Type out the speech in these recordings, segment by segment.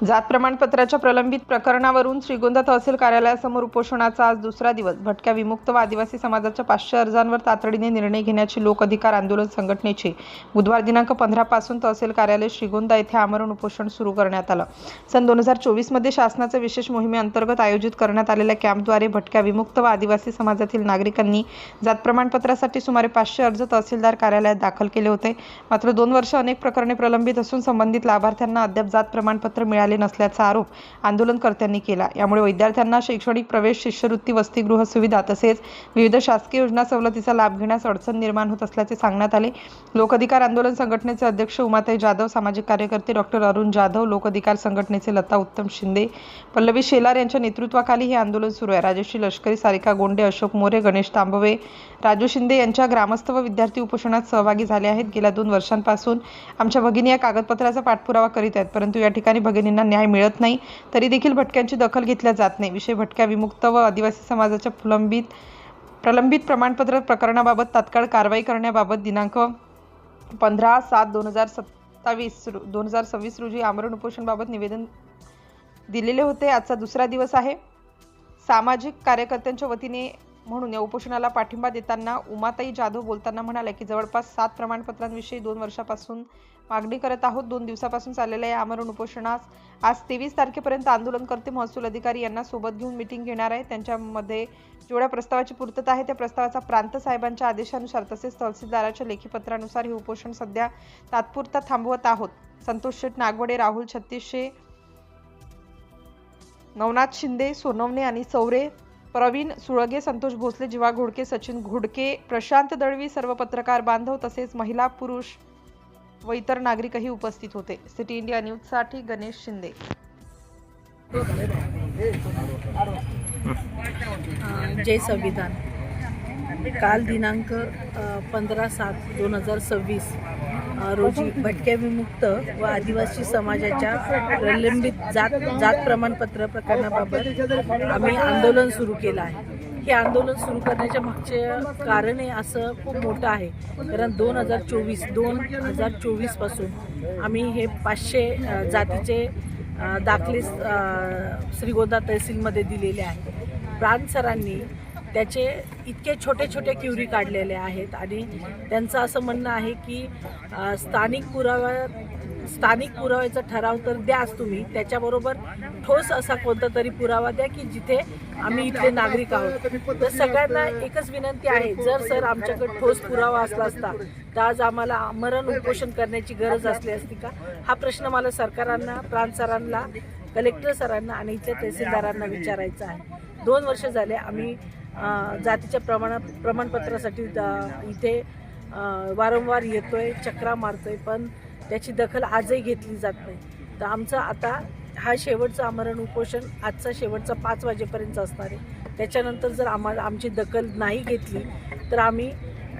जात प्रमाणपत्राच्या प्रलंबित प्रकरणावरून श्रीगोंदा तहसील कार्यालयासमोर उपोषणाचा आज दुसरा दिवस. भटक्या विमुक्त व आदिवासी समाजाच्या 500 अर्जांवर तातडीने निर्णय घेण्याची लोक अधिकार आंदोलन संघटनेचे बुधवार दिनांक 15 पासून तहसील कार्यालय श्रीगोंदा येथे आमरण उपोषण सुरू करण्यात आलं. सन 2024 मध्ये शासनाच्या विशेष मोहिमेअंतर्गत आयोजित करण्यात आलेल्या कॅम्पद्वारे भटक्या विमुक्त व आदिवासी समाजातील नागरिकांनी जात प्रमाणपत्रासाठी सुमारे 500 अर्ज तहसीलदार कार्यालयात दाखल केले होते. मात्र 2 वर्ष अनेक प्रकरणे प्रलंबित असून संबंधित लाभार्थ्यांना अद्याप जात प्रमाणपत्र मिळाले नसल्याचा आरोप आंदोलनकर्त्यांनी केला. यामुळे विद्यार्थ्यांना शैक्षणिक प्रवेश, शिष्यवृत्ती, वसतिगृह सुविधा तसेच विविध शासकीय योजना सवलतीचा लाभ घेण्यास अडचण निर्माण होत असल्याचे सांगण्यात आले. लोक अधिकार आंदोलन संघटनेचे अध्यक्ष उमाताई जाधव, सामाजिक कार्यकर्ते डॉक्टर अरुण जाधव, लोक अधिकार संघटनेचे लता उत्तम शिंदे, पल्लवी शेलार यांच्या नेतृत्वाखाली हे आंदोलन सुरू आहे. राजश्री लष्करी, सारिका गोंडे, अशोक मोरे, गणेश तांबवे, राजू शिंदे यांच्या ग्रामस्थ व विद्यार्थी उपोषणात सहभागी झाले आहेत. गेल्या 2 वर्षांपासून आमच्या भगिनी या कागदपत्राचा पाठपुरावा करीत आहेत, परंतु या ठिकाणी भगिनींना न्याय मिळत नाही. तरी देखील भटक्यांची दखल घेतल्या जात नाही. विषय भटक्या विमुक्त व आदिवासी समाजाच्या प्रलंबित प्रमाणपत्र प्रकरणाबाबत तात्काळ कारवाई करण्याबाबत दिनांक 15/7/2026 रोजी आमरण उपोषणाबाबत निवेदन दिलेले होते. आजचा दुसरा दिवस आहे. सामाजिक कार्यकर्त्यांच्या वतीने म्हणून या उपोषणाला पाठिंबा देताना उमाताई जाधव बोलताना म्हणाल्या की जवळपास 7 प्रमाणपत्रांविषयी 2 वर्षापासून मागणी करत आहोत. 2 दिवसापासून चाललेल्या या आमरण उपोषणास आज 23 तारखेपर्यंत आंदोलनकर्ते महसूल अधिकारी यांना सोबत घेऊन मीटिंग घेणार आहे. त्यांच्यामध्ये जेवढ्या प्रस्तावाची पूर्तता आहे त्या प्रस्तावाचा प्रांत साहेबांच्या आदेशानुसार तसेच तहसीलदाराच्या लेखी पत्रानुसार हे उपोषण सध्या तात्पुरता थांबवत आहोत. संतोष शेठ नागवडे, राहुल छत्तीसशे, नवनाथ शिंदे, सोनवणे आणि चौरे, प्रवीण सुळगे, संतोष भोसले, जीवा घोडके, सचिन घोडके, प्रशांत दळवी, सर्व पत्रकार बांधव तसेच महिला, पुरुष व इतर नागरिकही उपस्थित होते. सिटी इंडिया न्यूजसाठी गणेश शिंदे. जय संविधान. काल दिनांक 15/7/2026 रोजी भटक्या विमुक्त व आदिवासी समाजाच्या प्रलंबित जात प्रमाणपत्र प्रकरणाबाबत आम्ही आंदोलन सुरू केलं आहे. हे आंदोलन सुरू करण्याच्या मागचे कारण असं खूप मोठं आहे, कारण 2024 पासून आम्ही हे 500 जातीचे दाखले श्रीगोंदा तहसीलमध्ये दिलेले आहेत. प्रांत सरांनी त्याचे इतके छोटे छोटे क्युरी काढलेले आहेत आणि त्यांचं असं म्हणणं आहे की स्थानिक पुराव्याचा ठराव तर द्याच तुम्ही, त्याच्याबरोबर ठोस असा कोणता तरी पुरावा द्या की जिथे आम्ही इथले नागरिक आहोत. तर सगळ्यांना एकच विनंती आहे, जर सर आमच्याकडे ठोस पुरावा असला असता तर आज आम्हाला आमरण उपोषण करण्याची गरज असली असती का? हा प्रश्न मला सरकारांना, प्रांत सरांना, कलेक्टर सरांना आणि इथल्या तहसीलदारांना विचारायचा आहे. 2 वर्ष झाले आम्ही जातीच्या प्रमाणपत्रासाठी इथे वारंवार येतोय, चक्रा मारतोय, पण त्याची दखल आजही घेतली जात नाही. तर आमचं आता हा शेवटचं आमरण उपोषण आजचा शेवटचा 5 वाजेपर्यंत असणार आहे. त्याच्यानंतर जर आमची दखल नाही घेतली तर आम्ही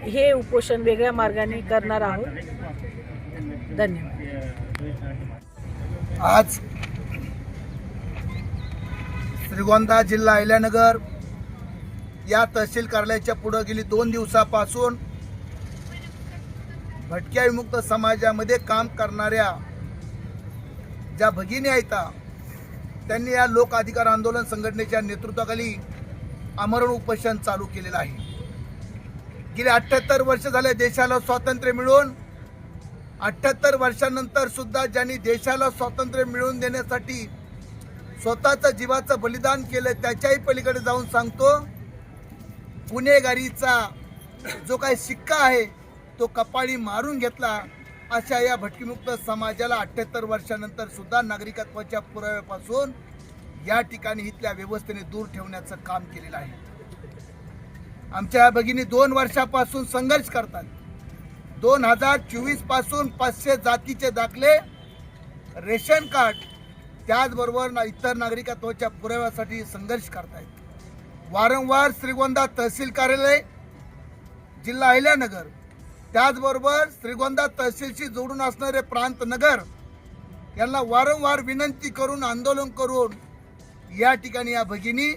हे उपोषण वेगळ्या मार्गाने करणार आहोत. धन्यवाद. आज श्रीगोंदा जिल्हा अहिल्यानगर या तहसील कार्यालयाच्या पुढे गेली 2 दिवसापासून भटक्या विमुक्त समाजामध्ये काम करणाऱ्या ज्या भगिनी आहेत त्यांनी या लोक अधिकार आंदोलन संघटनेच्या नेतृत्वाखाली आमरण उपोषण चालू केलेलं आहे. गेली 78 वर्ष झाले देशाला स्वातंत्र्य मिळून. 78 वर्षानंतर सुद्धा ज्यांनी देशाला स्वातंत्र्य मिळवून देण्यासाठी स्वतःचं जीवाचं बलिदान केलं, त्याच्याही पलीकडे जाऊन सांगतो, गुन्हेगारीचा जो काही शिक्का आहे तो कपाळी मारून घेतला. अशा या भटकीमुक्त समाजाला 78 वर्षानंतर सुद्धा नागरिकत्वाच्या पुराव्यापासून या ठिकाणी इथल्या व्यवस्थेने दूर ठेवण्याचं काम केलेलं आहे. आमच्या भगिनी 2 वर्षापासून संघर्ष करतात. 2024 पासून 500 जातीचे दाखले, रेशन कार्ड, त्याचबरोबर इतर नागरिकत्वाच्या पुराव्यासाठी संघर्ष करतायत. वारंवार श्रीगोंदा तहसील कार्यालय, जिल्हा अहिल्यानगर, त्याचबरोबर श्रीगोंदा तहसीलशी जोडून असणारे प्रांत नगर यांना वारंवार विनंती करून, आंदोलन करून या ठिकाणी या भगिनी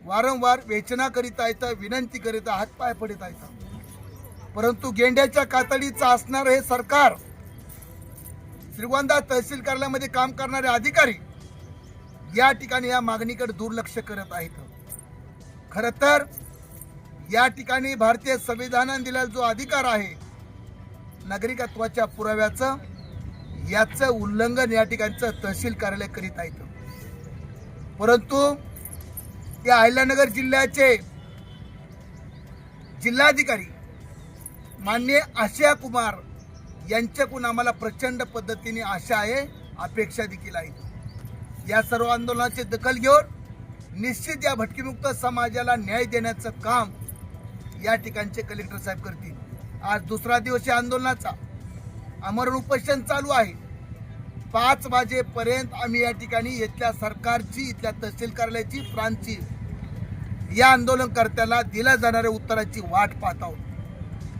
वारंवार वेचना करीत आहेत, विनंती करीत, हातपाय पडत आहेत. परंतु गेंड्याच्या कातडीचं असणारं हे सरकार, श्रीगोंदा तहसील कार्यालयामध्ये काम करणारे अधिकारी या ठिकाणी या मागणीकडे दुर्लक्ष करत आहेत. खरं तर या ठिकाणी भारतीय संविधानाने दिलेला जो अधिकार आहे नागरिकत्वाच्या पुराव्याचं, याचं उल्लंघन या ठिकाणचं तहसील कार्यालय करीत आहेत. परंतु या अहिल्यानगर जिल्ह्याचे जिल्हाधिकारी माननीय आशिया कुमार यांच्याकडून आम्हाला प्रचंड पद्धतीने आशा आहे, अपेक्षा देखील आहे. या सर्व आंदोलनाची दखल घेऊन निश्चित या भटकीमुक्त समाजाला न्याय देण्याचं काम या ठिकाणचे कलेक्टर साहेब करतील. आज दुसरा दिवस या आंदोलनाचा आमरण उपोषण चालू आहे. 5 वाजेपर्यंत आम्ही या ठिकाणी इथल्या सरकारची, इथल्या तहसील कार्यालयाची, प्रांतची या आंदोलनकर्त्याला दिल्या जाणाऱ्या उत्तराची वाट पाहत आहोत.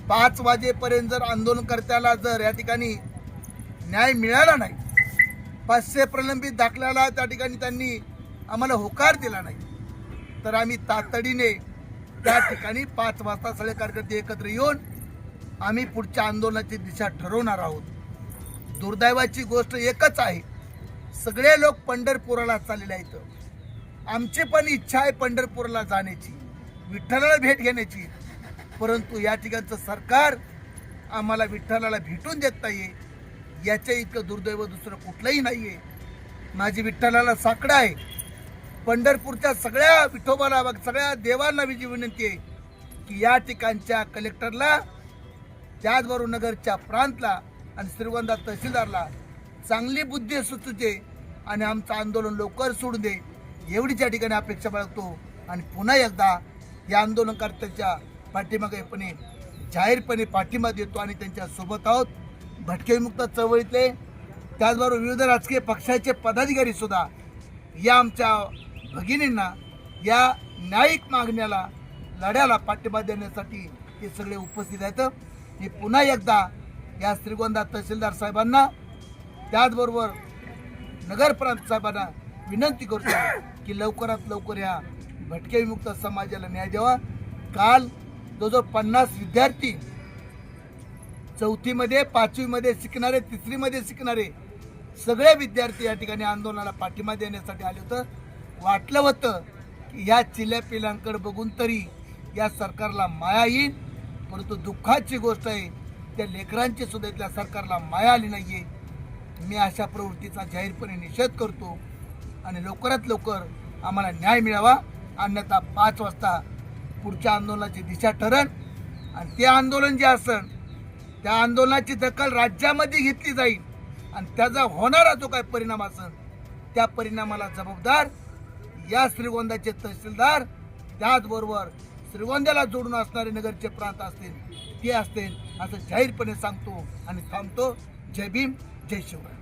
5 वाजेपर्यंत जर आंदोलनकर्त्याला जर या ठिकाणी न्याय मिळाला नाही, 500 प्रलंबित दाखल्याला त्या ठिकाणी त्यांनी आम्हाला होकार दिला नाही, तर आम्ही तातडीने त्या ठिकाणी 5 वाजता सगळे कार्यकर्ते एकत्र येऊन आम्ही पुढच्या आंदोलनाची दिशा ठरवणार आहोत. दुर्दैवाची गोष्ट एकच आहे, सगळे लोक पंढरपुराला चाललेले आहेत. आमची पण इच्छा आहे पंढरपूरला जाण्याची, विठ्ठलाला भेट घेण्याची, परंतु या ठिकाणचं सरकार आम्हाला विठ्ठलाला भेटून देत नाहीये. याच्या इतकं दुर्दैव दुसरं कुठलंही नाहीये. माझी विठ्ठलाला साकडं आहे. पंढरपूरच्या सगळ्या विठोबाला, सगळ्या देवांना माझी विनंती आहे की या ठिकाणच्या कलेक्टरला, त्याचबरोबर नगरच्या प्रांतला आणि श्रीगोंदा तहसीलदारला चांगली बुद्धी सुचते आणि आमचं आंदोलन लवकर सोडून दे, एवढीच या ठिकाणी अपेक्षा बाळगतो. आणि पुन्हा एकदा या आंदोलनकर्त्याच्या पाठीमागेपणे जाहीरपणे पाठिंबा देतो आणि त्यांच्या सोबत आहोत. भटकेविमुक्त चळवळीतले, त्याचबरोबर विविध राजकीय पक्षाचे पदाधिकारी सुद्धा या आमच्या भगिनींना या न्यायिक मागण्याला, लढ्याला पाठिंबा देण्यासाठी हे सगळे उपस्थित आहेत. मी पुन्हा एकदा या श्रीगोंदा तहसीलदार साहेबांना, त्याचबरोबर नगरप्रांत साहेबांना विनंती करतो की लवकरात लवकर या भटकेविमुक्त समाजाला न्याय द्यावा. काल जवळजवळ 50 विद्यार्थी 4थीमध्ये, 5वीमध्ये शिकणारे, 3रीमध्ये शिकणारे सगळे विद्यार्थी या ठिकाणी आंदोलनाला पाठिंबा देण्यासाठी आले होतं. वाटलं होतं की या चिल्या पिलांकडे बघून तरी या सरकारला माया येईल, परंतु दुःखाची गोष्ट आहे त्या लेकरांची सुद्धा इथल्या सरकारला माया आली नाहीये. मी अशा प्रवृत्तीचा जाहीरपणे निषेध करतो आणि लवकरात लवकर आम्हाला न्याय मिळावा, अन्यथा 5 वाजता पुढच्या आंदोलनाची दिशा ठरण. आणि ते आंदोलन जे असेल त्या आंदोलनाची दखल राज्यामध्ये घेतली जाईल आणि त्याचा होणारा जो काही परिणाम असेल त्या परिणामाला जबाबदार या श्रीगोंद्याचे तहसीलदार, त्याचबरोबर श्रीगोंद्याला जोडून असणारे नगरचे प्रांत असतील ते असतील, असं जाहीरपणे सांगतो आणि थांबतो. जय भीम, जय शिवराय.